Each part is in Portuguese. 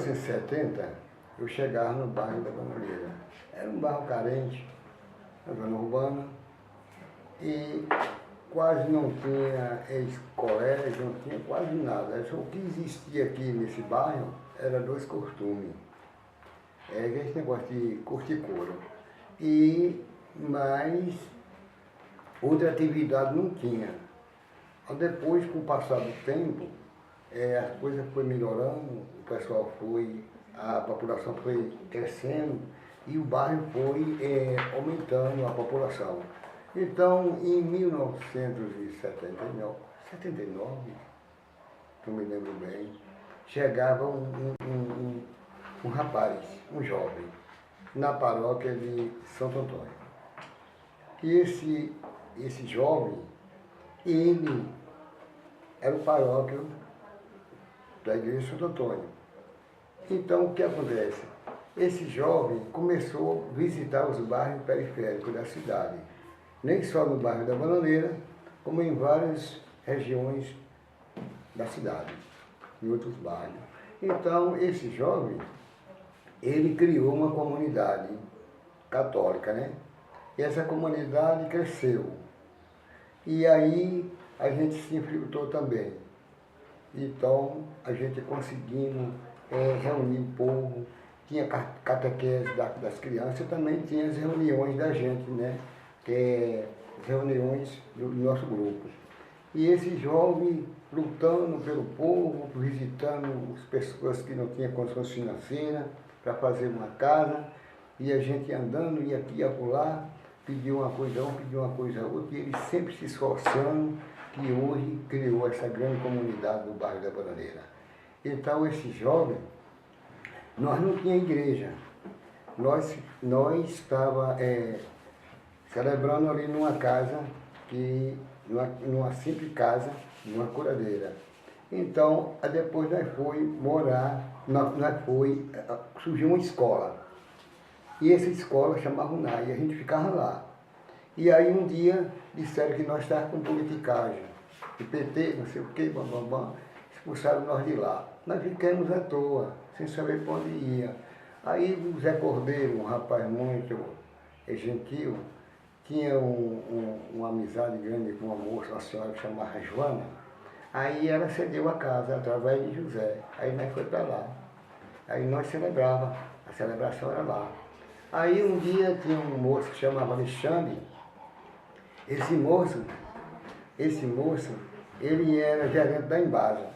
1970, eu chegava no bairro da Bananeira. Era um bairro carente, na zona urbana, e quase não tinha colégio, não tinha quase nada. Só o que existia aqui nesse bairro era dois costumes. Esse negócio de curtir couro. Mas outra atividade não tinha. Depois, com o passar do tempo, as coisas foram melhorando, o pessoal a população foi crescendo e o bairro foi aumentando a população. Então, em 1979, não me lembro bem, chegava um rapaz, um jovem, na paróquia de Santo Antônio. E esse jovem, ele era o paróquio da igreja de Santo Antônio. Então, o que acontece? Esse jovem começou a visitar os bairros periféricos da cidade. Nem só no bairro da Bananeira, como em várias regiões da cidade, em outros bairros. Então, esse jovem, ele criou uma comunidade católica, né? E essa comunidade cresceu. E aí a gente se infiltrou também. Então, a gente conseguimos reunir o povo, tinha catequese das crianças, e também tinha as reuniões da gente, né? Reuniões do nosso grupo. E esse jovem lutando pelo povo, visitando as pessoas que não tinham condições financeiras para fazer uma casa, e a gente andando, ia aqui e acolá, pediu uma coisa um, pediu uma coisa outra, e ele sempre se esforçando, que hoje criou essa grande comunidade do bairro da Bananeira. Então, esse jovem, nós não tínhamos igreja, nós estávamos celebrando ali numa casa, numa simples casa, numa curadeira. Então, depois nós foi morar, surgiu uma escola. E essa escola chamava UNAI, e a gente ficava lá. E aí um dia disseram que nós estávamos com politicagem, de PT, não sei o quê, expulsaram nós de lá. Nós ficamos à toa, sem saber para onde ia. Aí o Zé Cordeiro, um rapaz muito gentil, tinha uma amizade grande com uma moça, uma senhora que chamava Joana. Aí ela cedeu a casa através de José. Aí nós fomos para lá. Aí nós celebrávamos, a celebração era lá. Aí um dia tinha um moço que chamava Alexandre. Esse moço, ele era gerente da Embasa.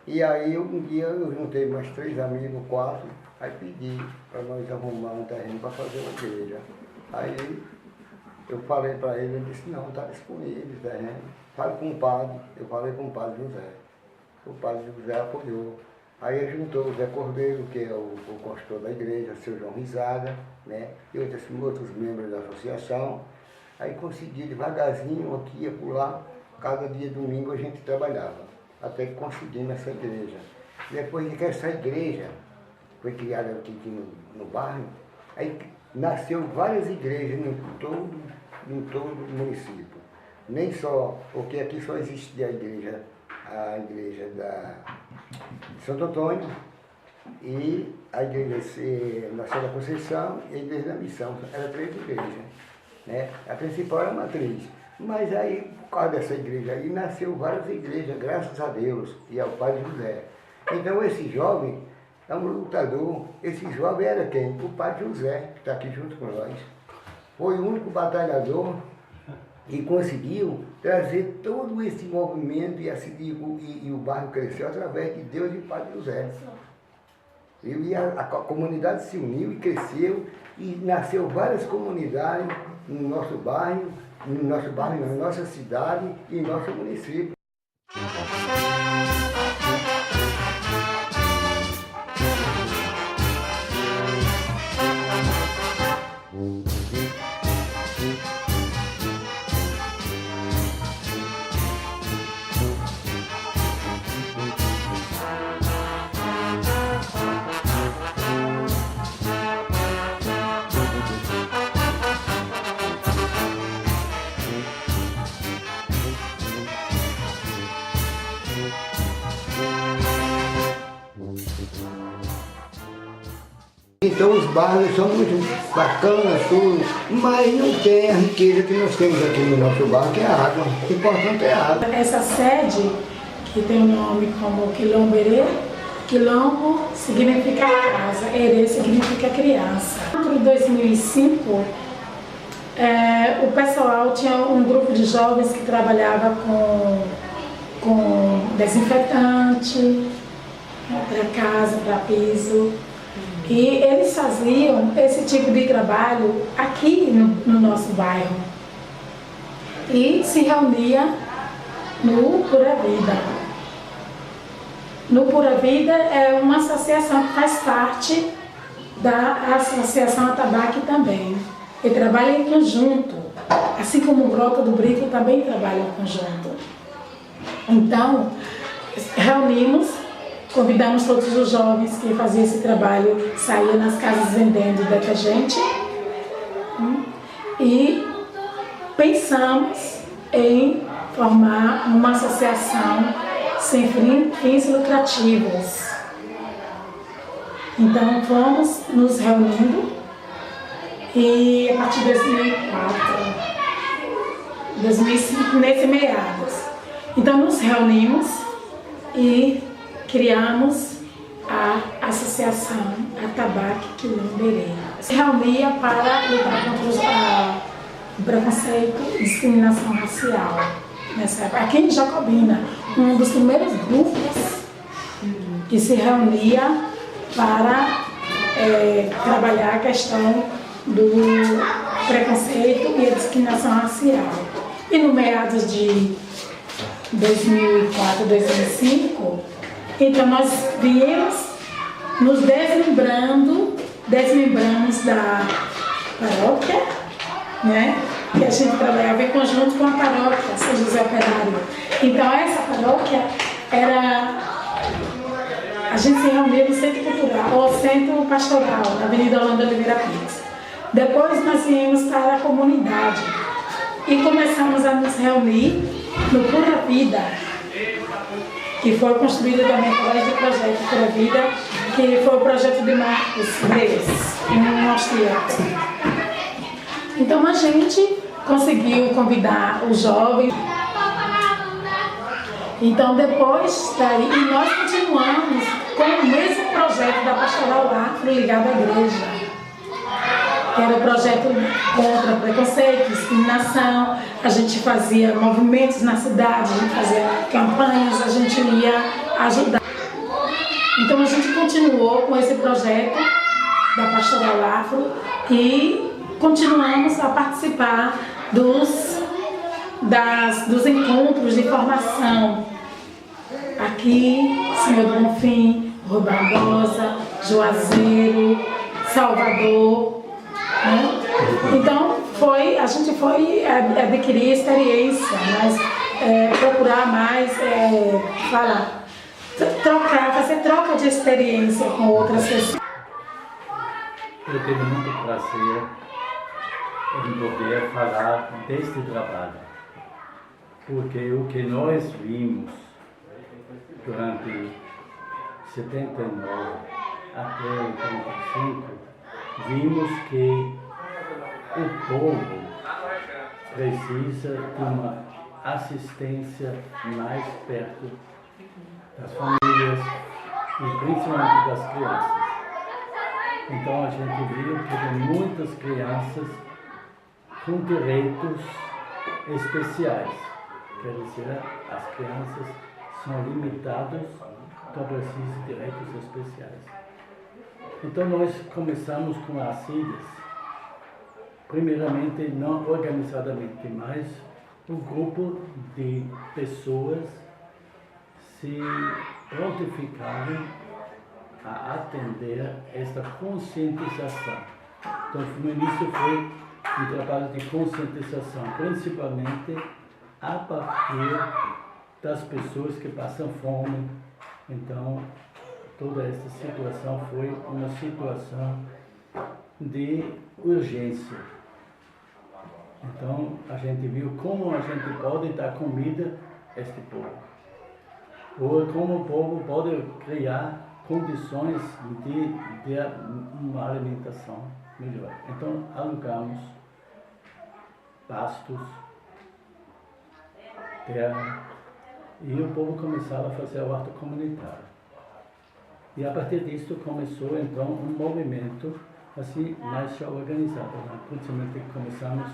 E aí um dia eu juntei mais 3 amigos, 4, aí pedi para nós arrumar um terreno para fazer uma igreja. Aí eu falei para ele, ele disse, não, está disponível o terreno. Fale com o padre. Eu falei com o padre José. O padre José apoiou. Aí juntou o Zé Cordeiro, que é o consultor da igreja, o seu João Risada, né? E outros membros da associação. Aí consegui devagarzinho, aqui e acolá, cada dia domingo a gente trabalhava, até que conseguimos essa igreja. Depois de que essa igreja foi criada aqui no bairro, aí nasceu várias igrejas em todo o município. Nem só, porque aqui só existia a igreja de Santo Antônio e a igreja Nossa da Conceição e a igreja da Missão. Eram 3 igrejas, né? A principal era a matriz. Mas aí, por causa dessa igreja aí, nasceu várias igrejas, graças a Deus e ao Padre José. Então esse jovem é um lutador. Esse jovem era quem? O Padre José, que está aqui junto com nós. Foi o único batalhador e conseguiu trazer todo esse movimento e o bairro cresceu através de Deus e do Padre José. E a comunidade se uniu e cresceu e nasceu várias comunidades no nosso bairro, na nossa cidade e no nosso município. então os bairros são muito bacanas, tudo, mas não tem a riqueza que nós temos aqui no nosso bairro, que é a água. O importante é a água. Essa sede, que tem o nome como Quilombo Herê, Quilombo significa casa, Herê significa criança. Em 2005, o pessoal tinha um grupo de jovens que trabalhava com desinfetante para casa, para piso. E eles faziam esse tipo de trabalho aqui no nosso bairro. E se reunia no Pura Vida. No Pura Vida é uma associação que faz parte da Associação Atabaque também. E trabalha em conjunto, assim como o Grota do Brico também trabalha em conjunto. Então, reunimos, convidamos todos os jovens que faziam esse trabalho, saíam nas casas vendendo detergente e pensamos em formar uma associação sem fins lucrativos. Então, fomos nos reunindo e a partir de 2004, 2005, nesse meados. Então, nos reunimos e criamos a Associação Atabaque Quilombo Herê. Se reunia para lutar contra o preconceito e discriminação racial. Nessa época, aqui em Jacobina, um dos primeiros grupos que se reunia para trabalhar a questão do preconceito e a discriminação racial. E no meados de 2004, 2005, então nós viemos nos desmembramos da paróquia, né? Que a gente trabalhava em conjunto com a paróquia São José Operário. Então essa paróquia a gente se reunia no Centro Cultural, ou Centro Pastoral, na Avenida Holanda Oliveira Pires. Depois nós viemos para a comunidade e começamos a nos reunir no Pura Vida, que foi construído também através do projeto Pura Vida, que foi o projeto de Marcos Breves, um austríaco. Então a gente conseguiu convidar os jovens. Então depois daí, e nós continuamos com o mesmo projeto da Pastoral Afro ligado à igreja, que era o projeto contra preconceito, discriminação. A gente fazia movimentos na cidade, a gente fazia campanhas, a gente ia ajudar. Então a gente continuou com esse projeto da Pastoral Afro e continuamos a participar dos encontros de formação. Aqui, Senhor do Bonfim, Rui Barbosa, Juazeiro, Salvador. Né? Então, a gente foi adquirir experiência, mas procurar mais, fazer troca de experiência com outras pessoas. Eu tenho muito prazer em poder falar deste trabalho, porque o que nós vimos durante 79 até 85, vimos que o povo precisa de uma assistência mais perto das famílias e principalmente das crianças. Então a gente viu que tem muitas crianças com direitos especiais, quer dizer, as crianças são limitadas, então precisam de direitos especiais. Então nós começamos com as CIDES, primeiramente não organizadamente, mas um grupo de pessoas se prontificaram a atender esta conscientização. Então no início foi um trabalho de conscientização, principalmente a partir das pessoas que passam fome. Então toda essa situação foi uma situação de urgência. Então a gente viu como a gente pode dar comida a este povo, ou como o povo pode criar condições de uma alimentação melhor. Então, alugamos pastos, terra, e o povo começava a fazer a horta comunitária. E a partir disso começou, então, um movimento assim, mais já organizado. Né? Principalmente começamos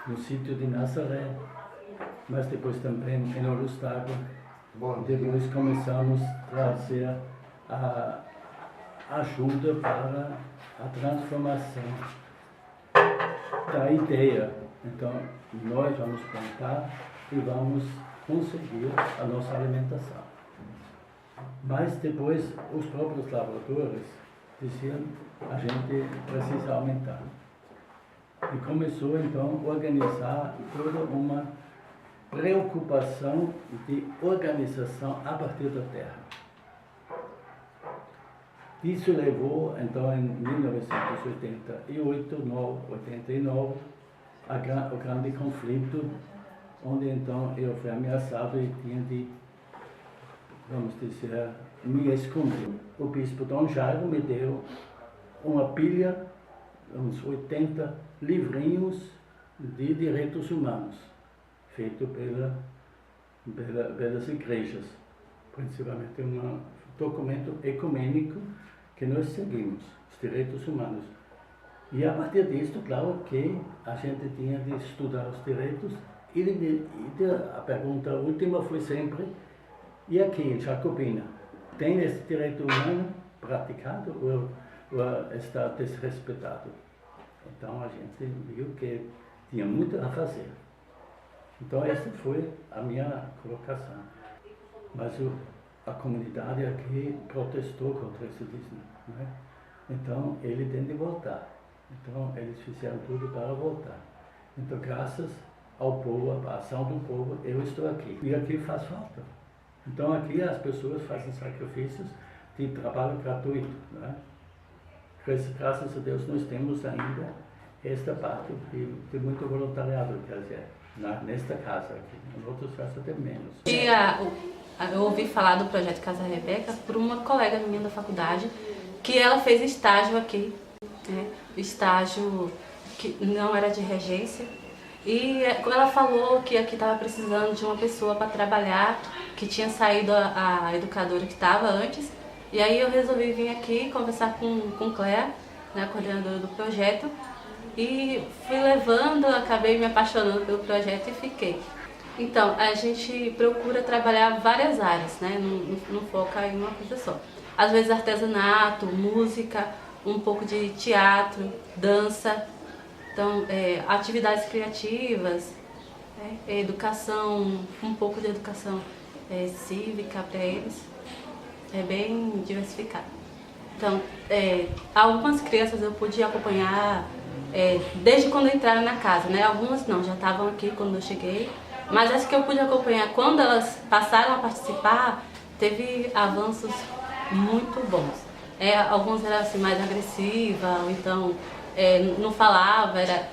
no sítio de Nazaré, mas depois também em Olustágua. Depois começamos a trazer a ajuda para a transformação da ideia. Então, nós vamos plantar e vamos conseguir a nossa alimentação. Mas depois, os próprios lavradores diziam, a gente precisa aumentar. E começou, então, a organizar toda uma preocupação de organização a partir da terra. Isso levou, então, em 1988, 89, ao grande conflito, onde, então, eu fui ameaçado e tinha de, vamos dizer, me esconder. O bispo Dom Jairo me deu uma pilha, uns 80 livrinhos de direitos humanos, feito pelas igrejas, principalmente um documento ecumênico que nós seguimos, os direitos humanos. E a partir disso, claro que a gente tinha de estudar os direitos, e a pergunta última foi sempre, e aqui em Jacobina, tem esse direito humano praticado ou está desrespeitado? Então a gente viu que tinha muito a fazer. Então essa foi a minha colocação. Mas a comunidade aqui protestou contra esse disco, né? Então ele tem de voltar. Então eles fizeram tudo para voltar. Então graças ao povo, à ação do povo, eu estou aqui. E aqui faz falta. Então aqui as pessoas fazem sacrifícios de trabalho gratuito, né? Graças a Deus nós temos ainda esta parte de muito voluntariado, quer dizer, nesta casa aqui. Em outras casas tem menos. Eu ouvi falar do projeto Casa Rebeca por uma colega minha da faculdade, que ela fez estágio aqui, né? Estágio que não era de regência. E ela falou que aqui estava precisando de uma pessoa para trabalhar, que tinha saído a educadora que estava antes. E aí eu resolvi vir aqui conversar com Cléa, né, a coordenadora do projeto, e fui levando, acabei me apaixonando pelo projeto e fiquei. Então, a gente procura trabalhar várias áreas, né, não foca em uma coisa só. Às vezes artesanato, música, um pouco de teatro, dança, então atividades criativas, educação, um pouco de educação cívica para eles. É bem diversificado. Então, algumas crianças eu pude acompanhar desde quando entraram na casa, né? Algumas não, já estavam aqui quando eu cheguei, mas as que eu pude acompanhar quando elas passaram a participar, teve avanços muito bons. Alguns eram assim, mais agressiva, ou então não falava, era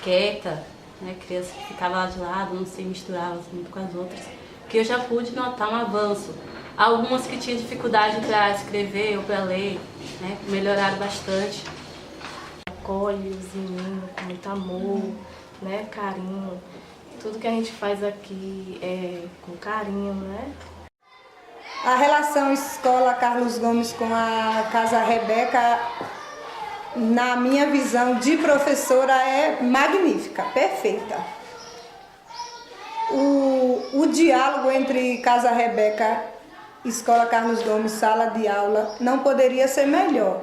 quieta, né? Criança que ficava lá de lado, não se misturava muito com as outras, que eu já pude notar um avanço. Algumas que tinham dificuldade para escrever ou para ler, né, melhoraram bastante. Acolhe os meninos com muito amor, né, carinho. Tudo que a gente faz aqui é com carinho, né? A relação Escola Carlos Gomes com a Casa Rebeca, na minha visão de professora, é magnífica, perfeita. O diálogo entre Casa Rebeca, Escola Carlos Gomes, sala de aula, não poderia ser melhor.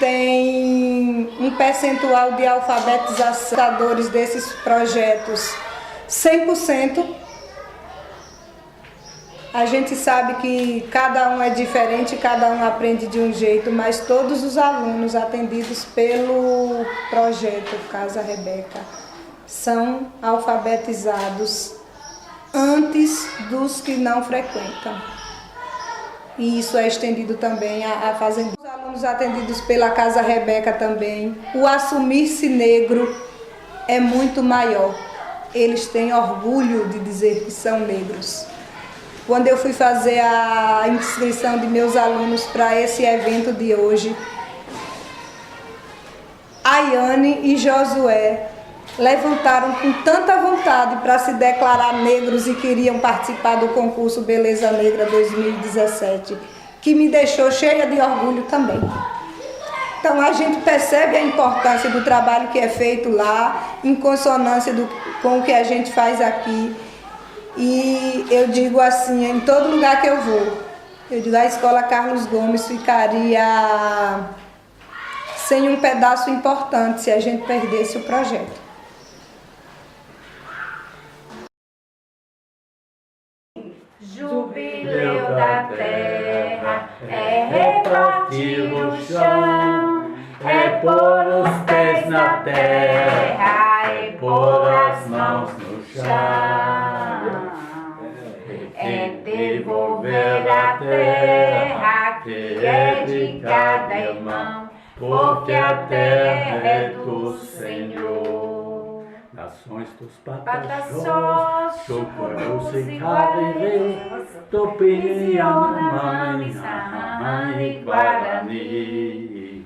Tem um percentual de alfabetizações desses projetos 100%. A gente sabe que cada um é diferente, cada um aprende de um jeito, mas todos os alunos atendidos pelo projeto Casa Rebeca são alfabetizados antes dos que não frequentam. E isso é estendido também a fazendeiros. Os alunos atendidos pela Casa Rebeca também, o assumir-se negro é muito maior. Eles têm orgulho de dizer que são negros. quando eu fui fazer a inscrição de meus alunos para esse evento de hoje, Ayane e Josué levantaram com tanta vontade para se declarar negros e queriam participar do concurso Beleza Negra 2017, que me deixou cheia de orgulho também. Então a gente percebe a importância do trabalho que é feito lá, em consonância com o que a gente faz aqui. E eu digo assim, em todo lugar que eu vou, eu digo, a Escola Carlos Gomes ficaria sem um pedaço importante se a gente perdesse o projeto. Jubileu da terra é repartir o chão, é pôr os pés na terra, é pôr as mãos no chão, é devolver a terra que é de cada irmão, porque a terra é do Senhor. Nações dos Pataxós, Chocorus e Cariri, Tupiniana, e Guarani.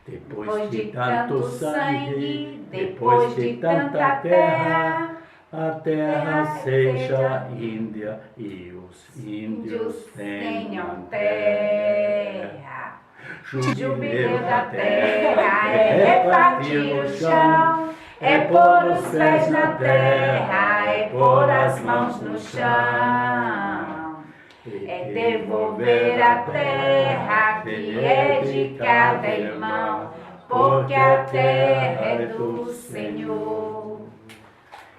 Depois de tanto sangue, depois de tanta terra, a terra seja Índia e os índios tenham terra. Jubileu da terra é repartir o chão, é pôr os pés na terra, é pôr as mãos no chão, é devolver a terra que é de cada irmão, porque a terra é do Senhor.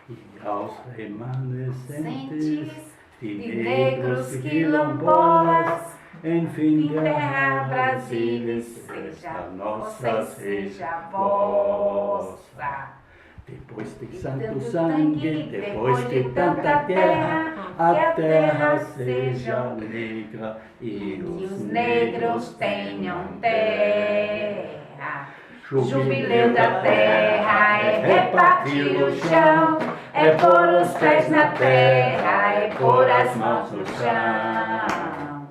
E aos remanescentes de negros quilombolas, enfim, terra Brasília, seja nossa, seja vossa. Depois de tanto sangue, depois de tanta terra, a terra seja negra e os negros tenham terra. Jubileu da terra é repartir o chão, é pôr os pés na terra, é pôr as mãos no chão,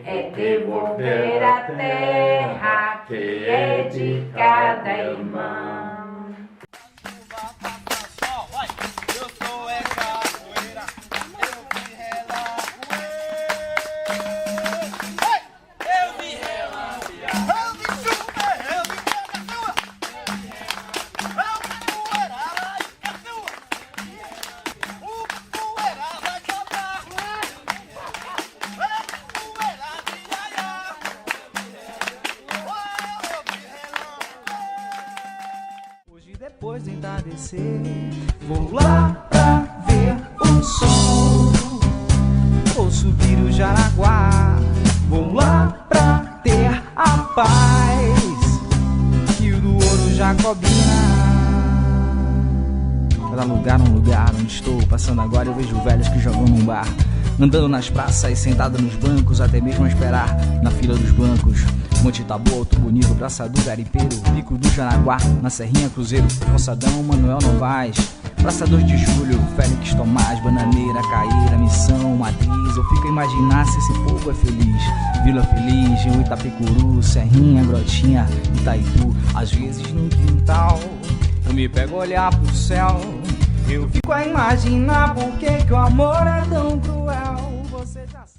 é devolver a terra que é de cada irmão. Depois do entardecer, vou lá pra ver o sol. Vou subir o Jaraguá, vou lá pra ter a paz. Rio do Ouro, Jacobina. Cada lugar, um lugar onde estou passando agora, eu vejo velhos que jogam num bar, andando nas praças, sentado nos bancos, até mesmo a esperar na fila dos bancos. Monte Taboa, Alto Bonito, Praça do Garipeiro, Pico do Jaraguá, na Serrinha Cruzeiro, Calçadão, Manuel Novaes, Praça 2 de Julho, Félix Tomás, Bananeira, Caíra, Missão, Matriz. Eu fico a imaginar se esse povo é feliz. Vila Feliz, Rio Itapecuru, Serrinha, Grotinha, Itaipu. Às vezes no quintal eu me pego a olhar pro céu, eu fico a imaginar por que o amor é tão cruel. Você já sabe.